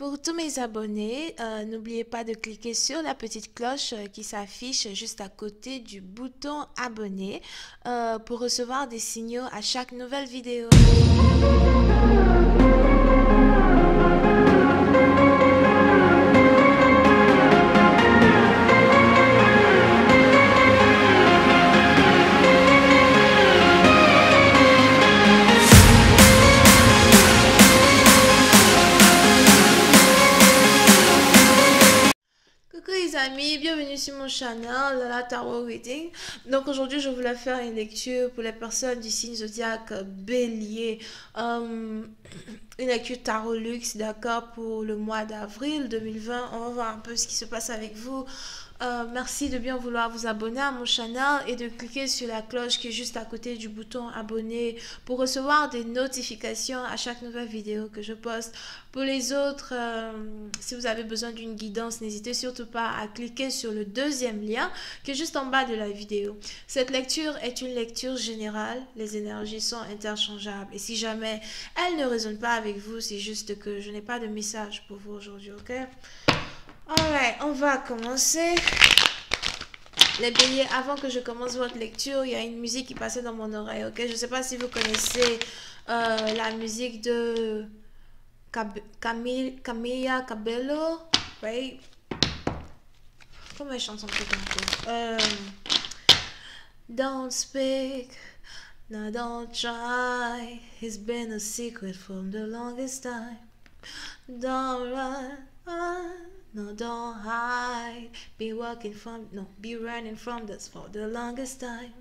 Pour tous mes abonnés, n'oubliez pas de cliquer sur la petite cloche qui s'affiche juste à côté du bouton abonner pour recevoir des signaux à chaque nouvelle vidéo. Coucou les amis, bienvenue sur mon channel Lala Tarot Reading. Donc aujourd'hui je voulais faire une lecture pour les personnes du signe zodiaque Bélier, une lecture tarot luxe, d'accord, pour le mois d'avril 2020. On va voir un peu ce qui se passe avec vous. Merci de bien vouloir vous abonner à mon channel et de cliquer sur la cloche qui est juste à côté du bouton abonner pour recevoir des notifications à chaque nouvelle vidéo que je poste. Pour les autres, si vous avez besoin d'une guidance, n'hésitez surtout pas à cliquer sur le deuxième lien qui est juste en bas de la vidéo. Cette lecture est une lecture générale, les énergies sont interchangeables et si jamais elles ne résonnent pas avec vous, c'est juste que je n'ai pas de message pour vous aujourd'hui, ok? Alright, on va commencer. Les béliers, avant que je commence votre lecture, il y a une musique qui passait dans mon oreille, ok? Je ne sais pas si vous connaissez la musique de Camila Cabello, right? Comment elle chante son truc un peu? Don't speak, no don't try. It's been a secret from the longest time. Don't run. No, don't hide. Be running from this for the longest time.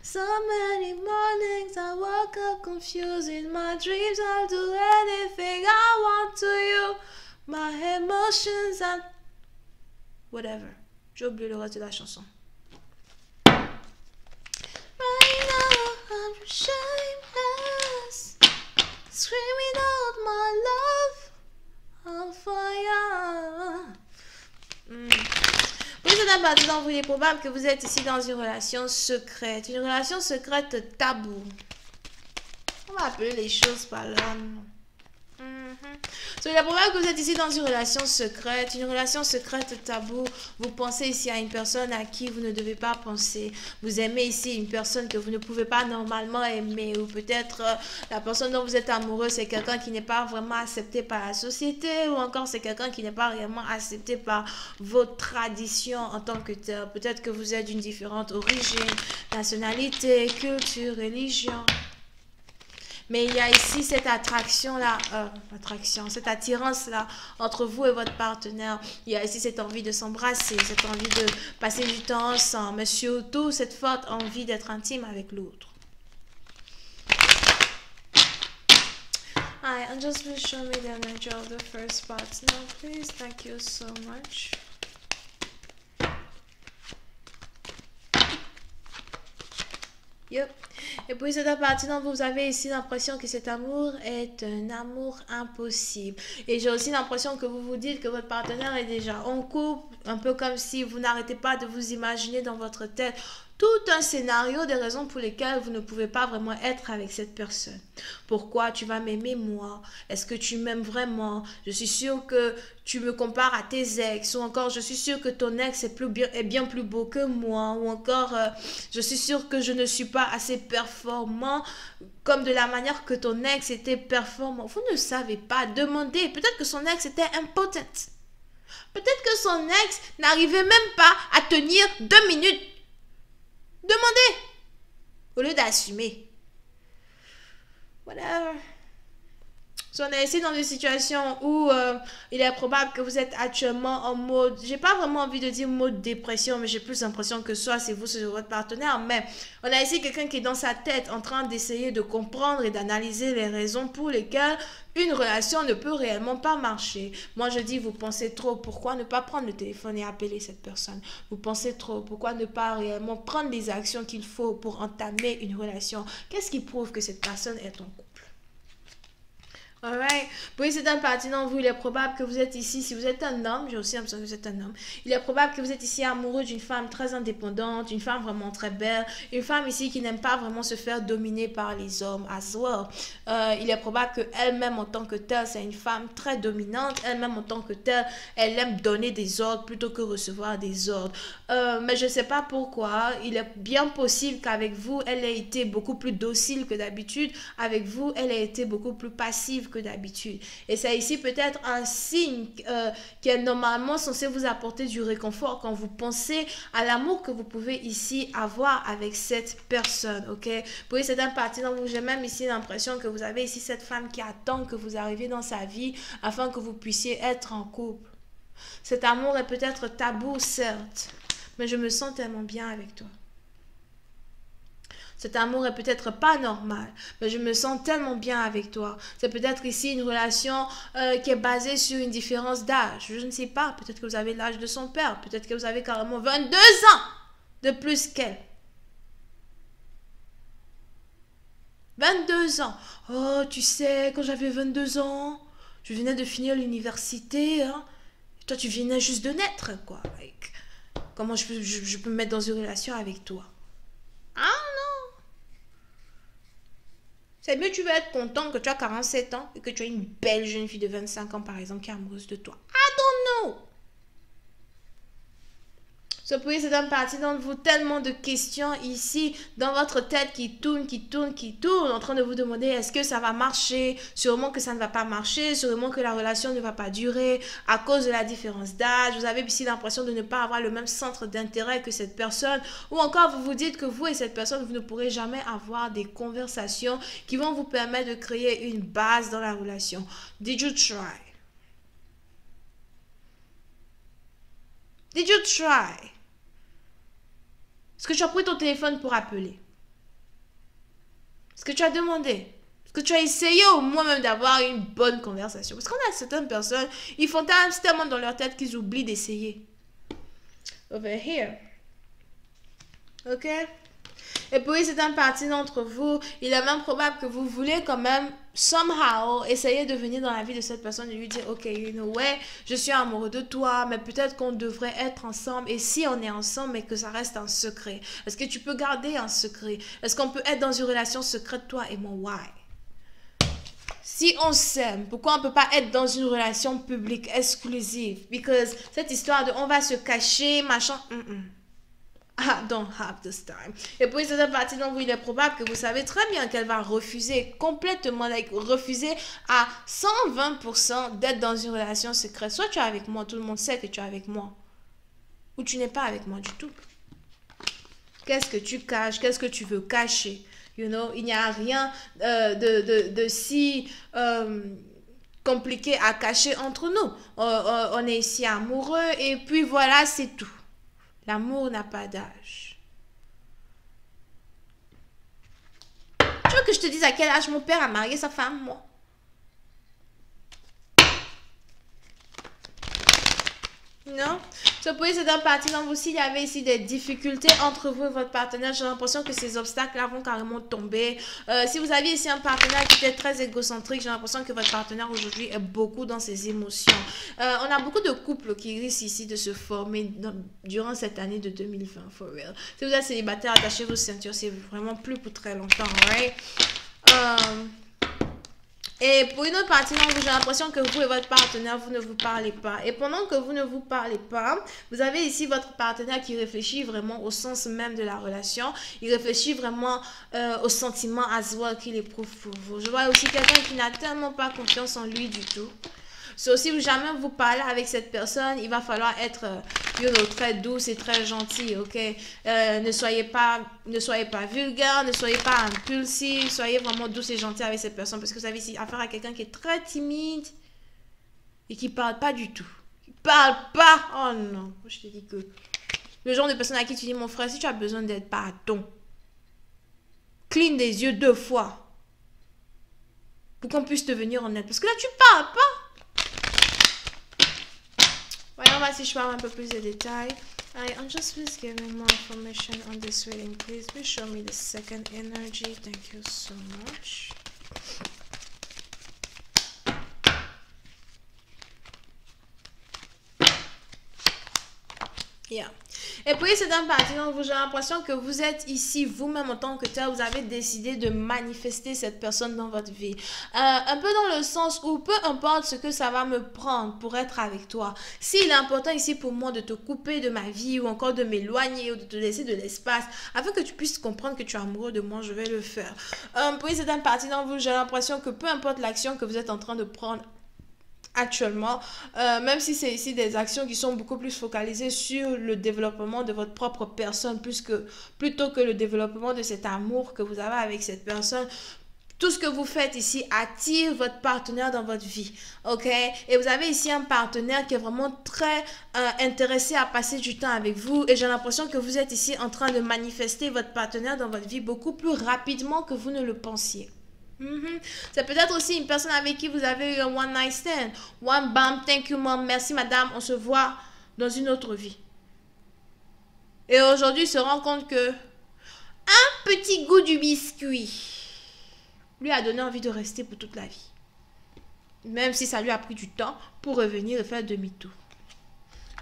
So many mornings I woke up confused in my dreams. I'll do anything I want to you. My emotions and whatever. J'ai oublié le reste de la chanson. Right now I'm shameless, screaming out my love on fire. Pour cette partie d'entre vous, il est probable que vous êtes ici dans une relation secrète taboue. On va appeler les choses par leur nom. Il est probable que vous êtes ici dans une relation secrète taboue. Vous pensez ici à une personne à qui vous ne devez pas penser. Vous aimez ici une personne que vous ne pouvez pas normalement aimer. Ou peut-être la personne dont vous êtes amoureux, c'est quelqu'un qui n'est pas vraiment accepté par la société. Ou encore c'est quelqu'un qui n'est pas réellement accepté par vos traditions en tant que tel. Peut-être que vous êtes d'une différente origine, nationalité, culture, religion. Mais il y a ici cette cette attirance-là entre vous et votre partenaire. Il y a ici cette envie de s'embrasser, cette envie de passer du temps ensemble, mais surtout cette forte envie d'être intime avec l'autre. Hi, and just please show me the energy of the first part now, please. Thank you so much. Yep. Et puis cette partie dont vous avez ici l'impression que cet amour est un amour impossible. Et j'ai aussi l'impression que vous vous dites que votre partenaire est déjà en couple, un peu comme si vous n'arrêtez pas de vous imaginer dans votre tête tout un scénario des raisons pour lesquelles vous ne pouvez pas vraiment être avec cette personne. Pourquoi tu vas m'aimer moi? Est-ce que tu m'aimes vraiment? Je suis sûre que tu me compares à tes ex. Ou encore, je suis sûre que ton ex est bien plus beau que moi. Ou encore, je suis sûre que je ne suis pas assez performant comme de la manière que ton ex était performant. Vous ne savez pas. Demandez. Peut-être que son ex était impotent. Peut-être que son ex n'arrivait même pas à tenir 2 minutes. Demandez au lieu d'assumer. Whatever. So, on est ici dans une situation où il est probable que vous êtes actuellement en mode, j'ai pas vraiment envie de dire mode dépression, mais j'ai plus l'impression que soit c'est vous, c'est votre partenaire, mais on a ici quelqu'un qui est dans sa tête en train d'essayer de comprendre et d'analyser les raisons pour lesquelles une relation ne peut réellement pas marcher. Moi, je dis, vous pensez trop. Pourquoi ne pas prendre le téléphone et appeler cette personne? Vous pensez trop. Pourquoi ne pas réellement prendre les actions qu'il faut pour entamer une relation? Qu'est-ce qui prouve que cette personne est en couple? Alright. Puis c'est un parti dans vous, il est probable que vous êtes ici, si vous êtes un homme, j'ai aussi l'impression que vous êtes un homme, il est probable que vous êtes ici amoureux d'une femme très indépendante, une femme vraiment très belle, une femme ici qui n'aime pas vraiment se faire dominer par les hommes as well. Il est probable qu'elle-même en tant que telle, c'est une femme très dominante, elle-même en tant que telle, elle aime donner des ordres plutôt que recevoir des ordres. Mais je ne sais pas pourquoi, il est bien possible qu'avec vous, elle ait été beaucoup plus docile que d'habitude, avec vous, elle a été beaucoup plus passive que d'habitude. Et c'est ici peut-être un signe qui est normalement censé vous apporter du réconfort quand vous pensez à l'amour que vous pouvez ici avoir avec cette personne, ok? Puis c'est un parti dont j'ai même ici l'impression que vous avez ici cette femme qui attend que vous arriviez dans sa vie afin que vous puissiez être en couple. Cet amour est peut-être tabou, certes, mais je me sens tellement bien avec toi. Cet amour est peut-être pas normal, mais je me sens tellement bien avec toi. C'est peut-être ici une relation qui est basée sur une différence d'âge. Je ne sais pas, peut-être que vous avez l'âge de son père, peut-être que vous avez carrément 22 ans de plus qu'elle. 22 ans. Oh, tu sais, quand j'avais 22 ans, je venais de finir l'université, hein. Et toi, tu venais juste de naître, quoi. Like, comment je peux me mettre dans une relation avec toi? Ah non. C'est mieux, tu vas être content que tu as 47 ans et que tu as une belle jeune fille de 25 ans, par exemple, qui est amoureuse de toi. I don't know. C'est un parti dans vous, tellement de questions ici dans votre tête qui tournent, en train de vous demander est-ce que ça va marcher, sûrement que ça ne va pas marcher, sûrement que la relation ne va pas durer à cause de la différence d'âge. Vous avez ici l'impression de ne pas avoir le même centre d'intérêt que cette personne, ou encore vous vous dites que vous et cette personne, vous ne pourrez jamais avoir des conversations qui vont vous permettre de créer une base dans la relation. Did you try? Did you try? Est-ce que tu as pris ton téléphone pour appeler? Est-ce que tu as demandé? Est-ce que tu as essayé au moins même d'avoir une bonne conversation? Parce qu'on a certaines personnes, ils font tellement dans leur tête qu'ils oublient d'essayer. Over here. Ok? Et puis c'est un parti d'entre vous, il est même probable que vous voulez quand même somehow essayer de venir dans la vie de cette personne et lui dire ok, you know, ouais, je suis amoureux de toi, mais peut-être qu'on devrait être ensemble, et si on est ensemble mais que ça reste un secret, est-ce que tu peux garder un secret? Est-ce qu'on peut être dans une relation secrète toi et moi? Why? Si on s'aime, pourquoi on ne peut pas être dans une relation publique exclusive? Because cette histoire de on va se cacher, machin, I don't have this time. Et puis c'est une partie dont il est probable que vous savez très bien qu'elle va refuser complètement, refuser à 120% d'être dans une relation secrète. Soit tu es avec moi, tout le monde sait que tu es avec moi, ou tu n'es pas avec moi du tout. Qu'est-ce que tu caches? Qu'est-ce que tu veux cacher? You know, il n'y a rien de si compliqué à cacher entre nous. On est ici amoureux et puis voilà, c'est tout. L'amour n'a pas d'âge. Tu veux que je te dise à quel âge mon père a marié sa femme, moi? Non? So, pour c'est un parti dans vous, s'il y avait ici des difficultés entre vous et votre partenaire, j'ai l'impression que ces obstacles-là vont carrément tomber. Si vous aviez ici un partenaire qui était très égocentrique, j'ai l'impression que votre partenaire aujourd'hui est beaucoup dans ses émotions. On a beaucoup de couples qui risquent ici de se former durant cette année de 2020, for real. Si vous êtes célibataire, attachez vos ceintures, c'est vraiment plus pour très longtemps, right? Et pour une autre partie, j'ai l'impression que vous et votre partenaire, vous ne vous parlez pas. Et pendant que vous ne vous parlez pas, vous avez ici votre partenaire qui réfléchit vraiment au sens même de la relation. Il réfléchit vraiment au sentiment as well qu'il éprouve pour vous. Je vois aussi quelqu'un qui n'a tellement pas confiance en lui du tout. So, si jamais vous parlez avec cette personne, il va falloir être très douce et très gentil, ok? Ne soyez pas vulgaire, ne soyez pas impulsif, soyez vraiment douce et gentil avec cette personne parce que vous avez ici affaire à quelqu'un qui est très timide et qui parle pas du tout. Qui parle pas! Oh non, je te dis que le genre de personne à qui tu dis, mon frère, si tu as besoin d'aide, pardon. Cligne des yeux 2 fois pour qu'on puisse te venir en aide. Parce que là, tu parles pas. Voyons voir si je parle un peu plus de détails. Just please give me more information on this reading. Please show me the second energy. Thank you so much. Yeah. Et puis c'est un parti, donc j'ai l'impression que vous êtes ici vous-même en tant que tel, vous avez décidé de manifester cette personne dans votre vie. Un peu dans le sens où peu importe ce que ça va me prendre pour être avec toi, s'il est important ici pour moi de te couper de ma vie ou encore de m'éloigner ou de te laisser de l'espace afin que tu puisses comprendre que tu es amoureux de moi, je vais le faire. Puis c'est un parti dans vous, j'ai l'impression que peu importe l'action que vous êtes en train de prendre actuellement, même si c'est ici des actions qui sont beaucoup plus focalisées sur le développement de votre propre personne plutôt que le développement de cet amour que vous avez avec cette personne. Tout ce que vous faites ici attire votre partenaire dans votre vie, ok? Et vous avez ici un partenaire qui est vraiment très intéressé à passer du temps avec vous. Et j'ai l'impression que vous êtes ici en train de manifester votre partenaire dans votre vie beaucoup plus rapidement que vous ne le pensiez. C'est peut-être aussi une personne avec qui vous avez eu un one night stand. One bam, thank you mom, merci madame, on se voit dans une autre vie. Et aujourd'hui, il se rend compte que un petit goût du biscuit lui a donné envie de rester pour toute la vie. Même si ça lui a pris du temps pour revenir et faire demi-tour.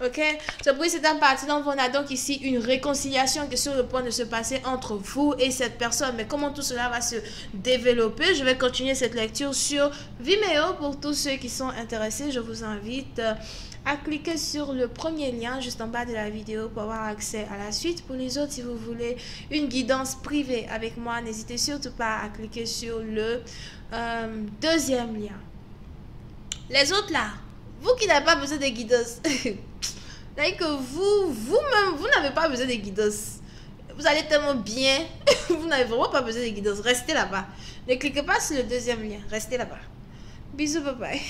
Ok, c'est un parti donc on a donc ici une réconciliation qui est sur le point de se passer entre vous et cette personne. Mais comment tout cela va se développer? Je vais continuer cette lecture sur Vimeo. Pour tous ceux qui sont intéressés, je vous invite à cliquer sur le premier lien juste en bas de la vidéo pour avoir accès à la suite. Pour les autres, si vous voulez une guidance privée avec moi, n'hésitez surtout pas à cliquer sur le deuxième lien. Les autres là, vous qui n'avez pas besoin de guidance, que vous-même, vous n'avez pas besoin de guidance. Vous allez tellement bien, vous n'avez vraiment pas besoin de guidance. Restez là-bas. Ne cliquez pas sur le deuxième lien. Restez là-bas. Bisous, bye bye.